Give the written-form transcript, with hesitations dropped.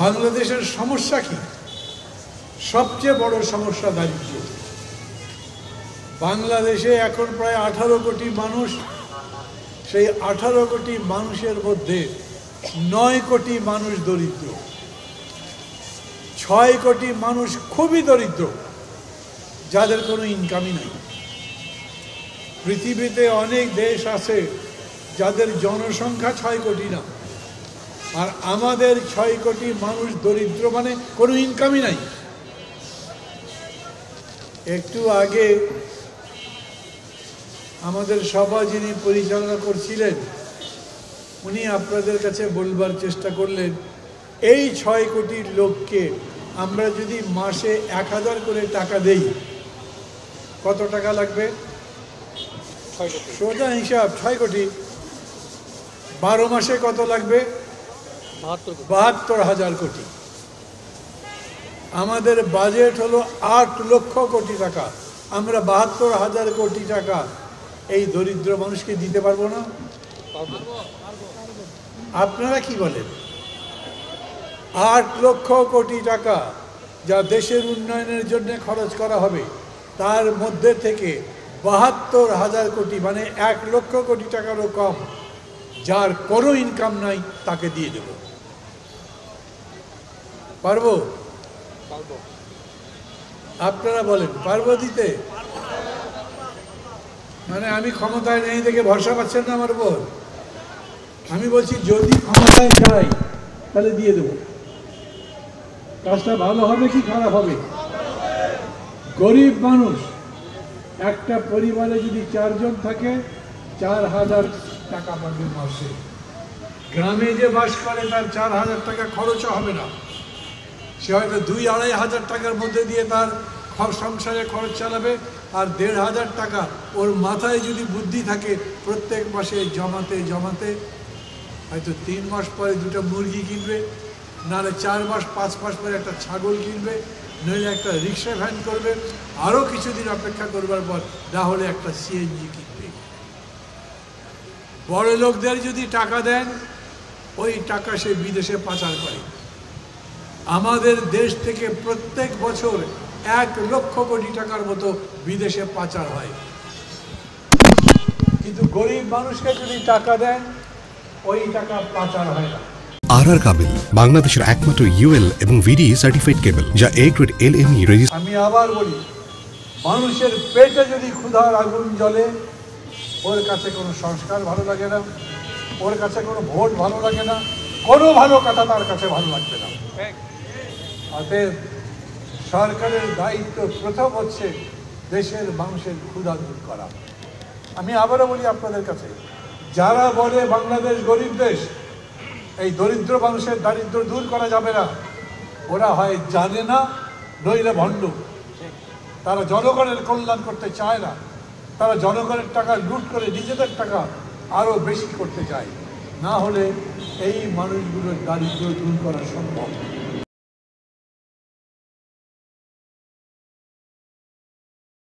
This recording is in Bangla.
বাংলাদেশের সমস্যা কি? সবচেয়ে বড় সমস্যা দারিদ্র্য। বাংলাদেশে এখন প্রায় 18 কোটি মানুষ। সেই 18 কোটি মানুষের মধ্যে 9 কোটি মানুষ দরিদ্র, 6 কোটি মানুষ খুবই দরিদ্র, যাদের কোনো ইনকামই নাই। পৃথিবীতে অনেক দেশ আছে যাদের জনসংখ্যা 6 কোটি না, আর আমাদের 6 কোটি মানুষ দরিদ্র, মানে কোনো ইনকামই নাই। একটু আগে আমাদের সভা যিনি পরিচালনা করছিলেন উনি আপনাদের কাছে বলবার চেষ্টা করলেন, এই 6 কোটি লোককে আমরা যদি মাসে 1000 করে টাকা দেই কত টাকা লাগবে? সোজা হিসাব 6 কোটি, 12 মাসে কত লাগবে? 72,000 কোটি। আমাদের বাজেট হলো 8 লক্ষ কোটি টাকা। আমরা 72,000 কোটি টাকা এই দরিদ্র মানুষকে দিতে পারবো না? আপনারা কি বলেন? 8 লক্ষ কোটি টাকা যা দেশের উন্নয়নের জন্য খরচ করা হবে, তার মধ্যে থেকে 72,000 কোটি মানে 1 লক্ষ কোটি টাকারও কম, যার কোনো ইনকাম নাই, তাকে দিয়ে দেব। পারবো? আপনারা বলেন পারবো দিতে? মানে আমি ক্ষমতায় নেই দেখে ভরসা পাচ্ছেন না আমার উপর? আমি বলছি যদি ক্ষমতায় যাই তাহলে দিয়ে দেব। কাজটা ভালো হবে কি খারাপ হবে? গরিব মানুষ, একটা পরিবারে যদি 4 জন থাকে 4,000 টাকা পাবে মাসে। গ্রামে যে বাস করে তার 4,000 টাকা খরচও হবে না। সে হয়তো 2-2,500 টাকার মধ্যে দিয়ে তার সংসারে খরচ চালাবে, আর 1,500 টাকা ওর মাথায় যদি বুদ্ধি থাকে প্রত্যেক মাসে জমাতে জমাতে হয়তো 3 মাস পরে 2টা মুরগি কিনবে, নাহলে 4 মাস 5 মাস পরে একটা ছাগল কিনবে, নইলে একটা রিক্সা ভ্যান করবে, আরও কিছুদিন অপেক্ষা করবার পর না হলে একটা সিএনজি কিনবে। বড় লোকদের যদি টাকা দেন ওই টাকা সে বিদেশে পাচার করে। আমাদের দেশ থেকে প্রত্যেক বছর 1 লক্ষ কোটি টাকার মতো বিদেশে পাচার হয়, কিন্তু গরিব মানুষকে যদি টাকা দেন ওই টাকা পাচার হয় না। RR কাবেল বাংলাদেশের একমাত্র UL এবং VD সার্টিফাইড কেবল, যা A গ্রেড LME রেজিস্ট্রেশন। আমি আবার বলি, মানুষের পেটে যদি ক্ষুধার আগুন জ্বলে, ওর কাছে কোনো সংস্কার ভালো লাগে না, ওর কাছে কোনো ভোট ভালো লাগে না, কোনো ভালো কথা তার কাছে ভালো লাগবে না। অতএব সরকারের দায়িত্ব প্রথম হচ্ছে দেশের মানুষের ক্ষুধা দূর করা। আমি আবারও বলি আপনাদের কাছে, যারা বলে বাংলাদেশ গরিব দেশ, এই দরিদ্র মানুষের দারিদ্র দূর করা যাবে না, ওরা হয় জানে না নইলে ভণ্ড। তারা জনগণের কল্যাণ করতে চায় না, তারা জনগণের টাকা লুট করে নিজেদের টাকা আরও বেশি করতে চায়। না হলে এই মানুষগুলোর দারিদ্র দূর করা সম্ভব।